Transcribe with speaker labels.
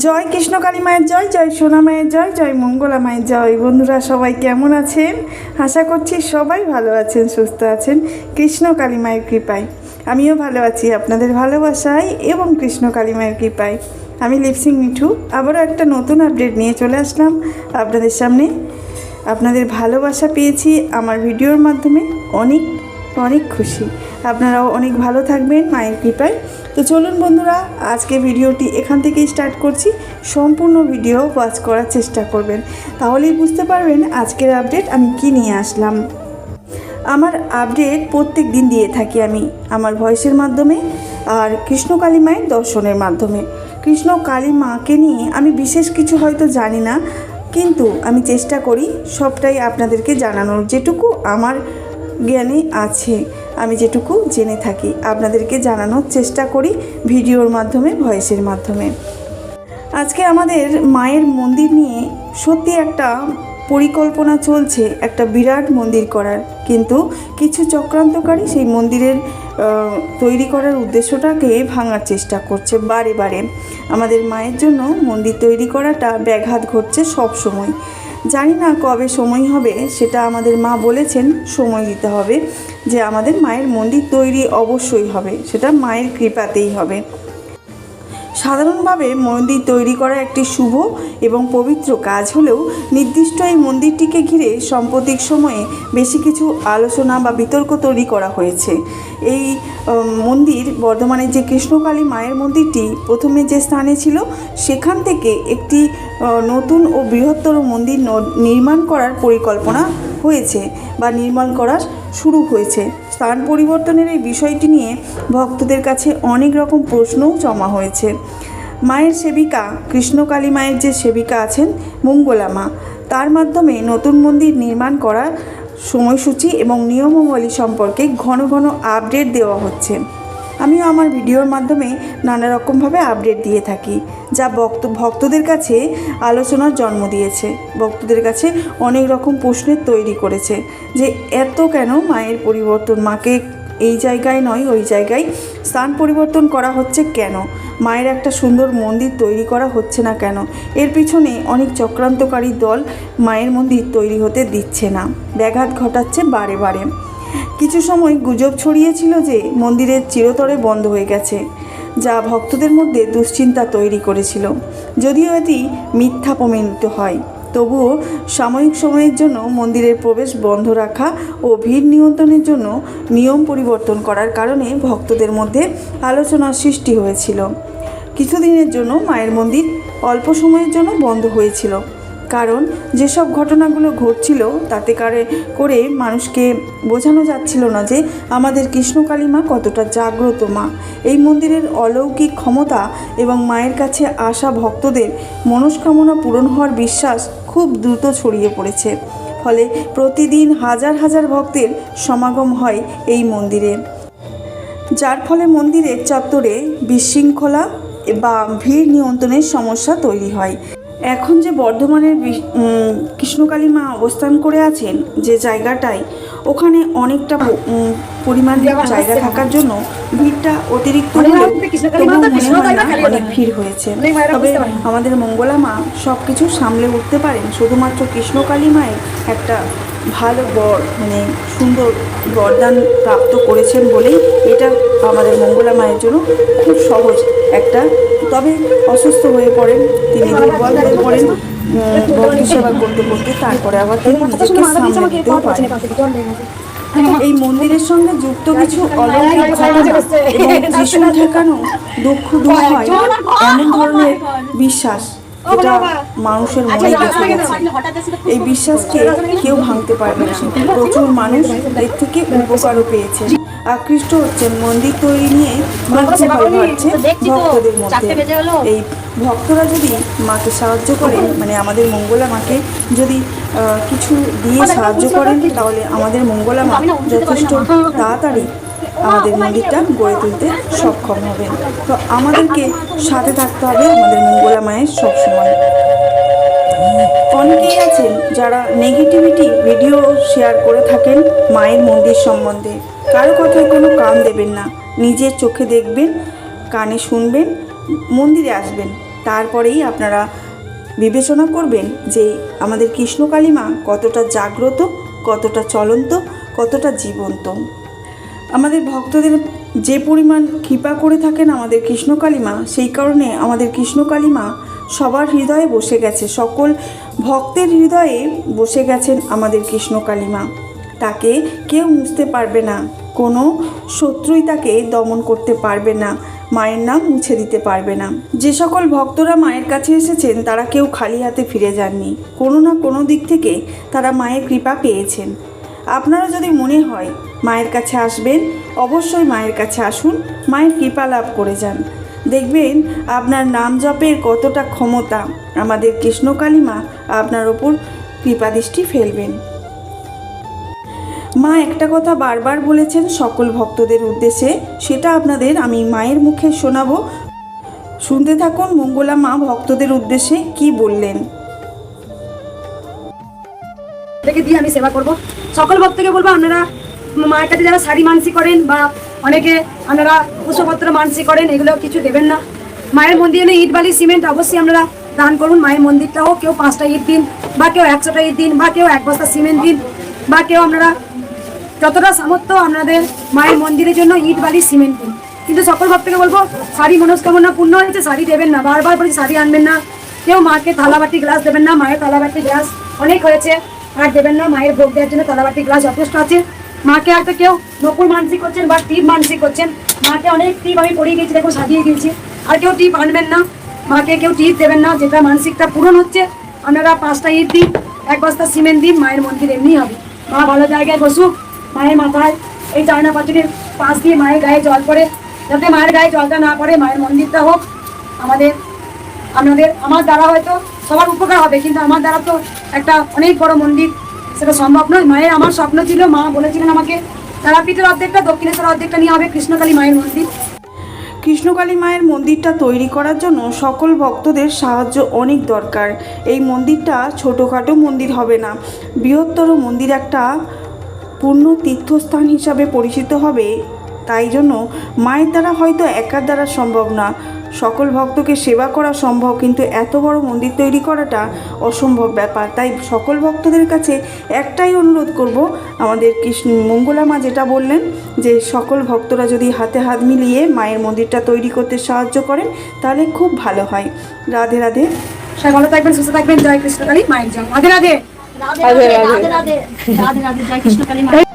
Speaker 1: জয় কৃষ্ণ কালী মায়ের জয়, জয় সোনা মায়ের জয়, জয় মঙ্গলা মায়ের জয়। বন্ধুরা সবাই কেমন আছেন? আশা করছি সবাই ভালো আছেন, সুস্থ আছেন কৃষ্ণ কালী মায়ের কৃপায়। আমিও ভালো আছি আপনাদের ভালোবাসায় এবং কৃষ্ণ কালী মায়ের কৃপায়। আমি লিপসিং মিঠু আবারও একটা নতুন আপডেট নিয়ে চলে আসলাম আপনাদের সামনে। আপনাদের ভালোবাসা পেয়েছি আমার ভিডিওর মাধ্যমে, অনেক অনেক খুশি। আপনারাও অনেক ভালো থাকবেন মায়ের কৃপায়। তো চলুন বন্ধুরা, আজকে ভিডিওটি এখান থেকেই স্টার্ট করছি। সম্পূর্ণ ভিডিও ওয়াচ করার চেষ্টা করবেন, তাহলেই বুঝতে পারবেন আজকের আপডেট আমি কি নিয়ে আসলাম। আমার আপডেট প্রত্যেক দিন দিয়ে থাকি আমি আমার ভয়েসের মাধ্যমে আর কৃষ্ণ কালী মায়ের দর্শনের মাধ্যমে। কৃষ্ণ কালী মাকে নিয়ে আমি বিশেষ কিছু হয়তো জানি না, কিন্তু আমি চেষ্টা করি সবটাই আপনাদেরকে জানানোর, যেটুকু আমার জ্ঞানে আছে আমি যেটুকু জেনে থাকি আপনাদেরকে জানানোর চেষ্টা করি ভিডিওর মাধ্যমে, ভয়েসের মাধ্যমে। আজকে আমাদের মায়ের মন্দির নিয়ে সত্যি একটা পরিকল্পনা চলছে, একটা বিরাট মন্দির করার, কিন্তু কিছু চক্রান্তকারী সেই মন্দিরের তৈরি করার উদ্দেশ্যটাকে ভাঙার চেষ্টা করছে বারে বারে। আমাদের মায়ের জন্য মন্দির তৈরি করাটা ব্যাঘাত ঘটছে সব সময়। জানি না কবে সময় হবে, সেটা আমাদের মা বলেছেন সময় দিতে হবে, যে আমাদের মায়ের মন্দির তৈরি অবশ্যই হবে, সেটা মায়ের কৃপাতেই হবে। সাধারণভাবে মন্দির তৈরি করা একটি শুভ এবং পবিত্র কাজ হলেও নির্দিষ্ট এই মন্দিরটিকে ঘিরে সাম্প্রতিক সময়ে বেশি কিছু আলোচনা বা বিতর্ক তৈরি করা হয়েছে। এই মন্দির, বর্ধমানের যে কৃষ্ণকালী মায়ের মন্দিরটি প্রথমে যে স্থানে ছিল, সেখান থেকে একটি নতুন ও বৃহত্তর মন্দির নির্মাণ করার পরিকল্পনা হয়েছে বা নির্মাণ করা শুরু হয়েছে। স্থান পরিবর্তনের এই বিষয়টি নিয়ে ভক্তদের কাছে অনেক রকম প্রশ্নও জমা হয়েছে। মায়ের সেবিকা, কৃষ্ণকালী মায়ের যে সেবিকা আছেন মঙ্গলা মা, তার মাধ্যমে নতুন মন্দির নির্মাণ করার সময়সূচি এবং নিয়মাবলী সম্পর্কে ঘন ঘন আপডেট দেওয়া হচ্ছে। আমিও আমার ভিডিওর মাধ্যমে নানা রকমভাবে আপডেট দিয়ে থাকি, যা ভক্তদের কাছে আলোচনার জন্ম দিয়েছে, ভক্তদের কাছে অনেক রকম প্রশ্নের তৈরি করেছে, যে এত কেন মায়ের পরিবর্তন, মাকে এই জায়গায় নয় ওই জায়গায় স্থান পরিবর্তন করা হচ্ছে কেন, মায়ের একটা সুন্দর মন্দির তৈরি করা হচ্ছে না কেন। এর পিছনে অনেক চক্রান্তকারী দল মায়ের মন্দির তৈরি হতে দিচ্ছে না, ব্যাঘাত ঘটাচ্ছে বারে বারে। কিছু সময় গুজব ছড়িয়েছিল যে মন্দিরের চিরতরে বন্ধ হয়ে গেছে, যা ভক্তদের মধ্যে দুশ্চিন্তা তৈরি করেছিল। যদিও এটি মিথ্যা প্রমাণিত হয়, তবুও সাময়িক সময়ের জন্য মন্দিরের প্রবেশ বন্ধ রাখা ও ভিড় নিয়ন্ত্রণের জন্য নিয়ম পরিবর্তন করার কারণে ভক্তদের মধ্যে আলোচনার সৃষ্টি হয়েছিল। কিছুদিনের জন্য মায়ের মন্দির অল্প সময়ের জন্য বন্ধ হয়েছিল, কারণ যেসব ঘটনাগুলো ঘটছিল তাতে করে মানুষকে বোঝানো যাচ্ছিল না যে আমাদের কৃষ্ণকালী মা কতটা জাগ্রত মা। এই মন্দিরের অলৌকিক ক্ষমতা এবং মায়ের কাছে আসা ভক্তদের মনস্কামনা পূরণ হওয়ার বিশ্বাস খুব দ্রুত ছড়িয়ে পড়েছে। ফলে প্রতিদিন হাজার হাজার ভক্তের সমাগম হয় এই মন্দিরে, যার ফলে মন্দিরের চত্বরে বিশৃঙ্খলা বা ভিড় নিয়ন্ত্রণের সমস্যা তৈরি হয়। এখন যে বর্ধমানের কৃষ্ণকালী মা অবস্থান করে আছেন যে জায়গাটায়, ওখানে অনেকটা পরিমাণ জায়গা থাকার জন্য ভিড়টা অতিরিক্ত হলেও তবুও মনে হয় না অনেক ভিড় হয়েছে। তবে আমাদের মঙ্গলা মা সব কিছু সামলে উঠতে পারেন, শুধুমাত্র কৃষ্ণকালী মায়ের একটা ভালো সুন্দর বরদান প্রাপ্ত করেছেন বলেই এটা আমাদের মঙ্গলা মায়ের জন্য খুব সহজ একটা। তবে অসুস্থ হয়ে পড়েন তিনি, দুর্বল হয়ে পড়েন ভক্তি সেবা করতে করতে, তারপরে আবার তিনি নিজেকে সামলে দিতেও পারেন। এই মন্দিরের সঙ্গে যুক্ত কিছু অলৌকিক ঘটনা এবং যিশু ঠেকানো দুঃখ দূর হয় এমন ধরনের বিশ্বাস, এটা মানুষের মনে গেঁথে গেছে। এই বিশ্বাসকে কেউ ভাঙতে পারবে না। প্রচুর মানুষ এর থেকে উপকারও পেয়েছে, আকৃষ্ট হচ্ছেন মন্দির তৈরি নিয়ে বাড়ছে ভক্তদের মধ্যে। এই ভক্তরা যদি মাকে সাহায্য করেন, আমাদের মঙ্গলা মাকে যদি কিছু দিয়ে সাহায্য করেন, তাহলে আমাদের মঙ্গলা মা যথেষ্ট তাড়াতাড়ি আমাদের মন্দিরটা গড়ে তুলতে সক্ষম হবেন। তো আমাদেরকে সাথে থাকতে হবে আমাদের মঙ্গলা মায়ের সবসময়। অনেকেই আছেন যারা নেগেটিভিটি ভিডিও শেয়ার করে থাকেন মায়ের মন্দির সম্বন্ধে। কারো কথায় কোনো কান দেবেন না, নিজের চোখে দেখবেন, কানে শুনবেন, মন্দিরে আসবেন, তারপরেই আপনারা বিবেচনা করবেন যে আমাদের কৃষ্ণকালী মা কতটা জাগ্রত, কতটা চলন্ত, কতটা জীবন্ত। আমাদের ভক্তদের যে পরিমাণ কৃপা করে থাকেন আমাদের কৃষ্ণকালী মা, সেই কারণে আমাদের কৃষ্ণকালী মা সবার হৃদয়ে বসে গেছে, সকল ভক্তের হৃদয়ে বসে গেছেন আমাদের কৃষ্ণকালী মা। তাকে কেউ মুছতে পারবে না, কোনো শত্রুই তাকে দমন করতে পারবে না, মায়ের নাম মুছে দিতে পারবে না। যে সকল ভক্তরা মায়ের কাছে এসেছেন তারা কেউ খালি হাতে ফিরে যাননি, কোনো না কোনো দিক থেকে তারা মায়ের কৃপা পেয়েছেন। আপনারা যদি মনে হয় মায়ের কাছে আসবেন, অবশ্যই মায়ের কাছে আসুন, মায়ের কৃপা লাভ করে যান। দেখবেন আপনার নাম জপের কতটা ক্ষমতা, আমাদের কৃষ্ণকালী মা আপনার ওপর কৃপাদৃষ্টি ফেলবেন। মা একটা কথা বারবার বলেছেন সকল ভক্তদের উদ্দেশ্যে, সেটা আপনাদের আমি মায়ের মুখে শোনাবো। শুনতে থাকুন মঙ্গলা মা ভক্তদের উদ্দেশ্যে কি বললেন।
Speaker 2: থেকে দিয়ে আমি সেবা করব। সকল ভক্তকে বলবো আপনারা মায়ের কাছে যারা শাড়ি মানসিক করেন বা অনেকে আপনারা পুষ্পপত্র মানসিক করেন, এগুলো কিছু দেবেন না। মায়ের মন্দিরে ইট বালি সিমেন্ট অবশ্যই আপনারা দান করুন। মায়ের মন্দিরটা হোক, কেউ 5টা ইট দিন, বা কেউ 100টা ইট দিন, বা কেউ 1 বস্তা সিমেন্ট দিন, বা কেউ আপনারা যতটা সামর্থ্য আপনাদের মায়ের মন্দিরের জন্য ইট বালি সিমেন্ট দিন। কিন্তু সকল ভক্তকে বলবো শাড়ি মনস্কামনা পূর্ণ হয়েছে, শাড়ি দেবেন না। বারবার বলছি শাড়ি আনবেন না। কেউ মাকে থালাবাটি গ্লাস দেবেন না, মায়ের থালাবাটি গ্লাস অনেক হয়েছে, আর দেবেন না। মায়ের ভোগ দেওয়ার জন্য থালাবাটি গ্লাস যথেষ্ট আছে। মাকে হয়তো কেউ নকুল মানসিক করছেন বা টিপ মানসিক করছেন, মাকে অনেক টিপ আমি পরিয়ে গেছি, দেখুন সাজিয়ে দিয়েছি। আর কেউ টিপ আনবেন না, মাকে কেউ টিপ দেবেন না। যেটা মানসিকটা পূরণ হচ্ছে আপনারা 5টা ইট দিন, 1 বস্তা সিমেন্ট দিন, মায়ের মন্দির এমনি হবে। মা ভালো জায়গায় বসুক, মায়ের মাথায় এই চায়না পাথরের পাশ দিয়ে মায়ের গায়ে জল পড়ে, যাতে মায়ের গায়ে জলটা না পড়ে। মায়ের মন্দিরটা হোক আমার দ্বারা হয়তো সবার উপকার হবে, কিন্তু আমার দ্বারা তো একটা অনেক বড় মন্দির সেটা সম্ভব নয়। মায়ের আমার স্বপ্ন ছিল, মা বলেছিলেন আমাকে তারাপীঠের অর্ধেকটা, দক্ষিণেশ্বর অর্ধেকটা নিয়ে হবে কৃষ্ণকালী মায়ের মন্দির।
Speaker 1: কৃষ্ণকালী মায়ের মন্দিরটা তৈরি করার জন্য সকল ভক্তদের সাহায্য অনেক দরকার। এই মন্দিরটা ছোটোখাটো মন্দির হবে না, বৃহত্তর মন্দির, একটা পূর্ণ তীর্থস্থান হিসাবে পরিচিত হবে। তাই জন্য মায়ের দ্বারা হয়তো একার দ্বারা সম্ভব না, সকল ভক্তকে সেবা করা সম্ভব, কিন্তু এত বড় মন্দির তৈরি করাটা অসম্ভব ব্যাপার। তাই সকল ভক্তদের কাছে একটাই অনুরোধ করব, আমাদের মঙ্গলা মা যেটা বললেন যে সকল ভক্তরা যদি হাতে হাত মিলিয়ে মায়ের মন্দিরটা তৈরি করতে সাহায্য করেন তাহলে খুব ভালো হয়। রাধে রাধে,
Speaker 2: সবাই ভালো থাকবেন, সুস্থ থাকবেন। জয় কৃষ্ণকালী মায়ের জয়। রাধে রাধে, রাধে রাধে, রাধে রাধে, রাধে রাধে, জয় কৃষ্ণকালী মায়ের।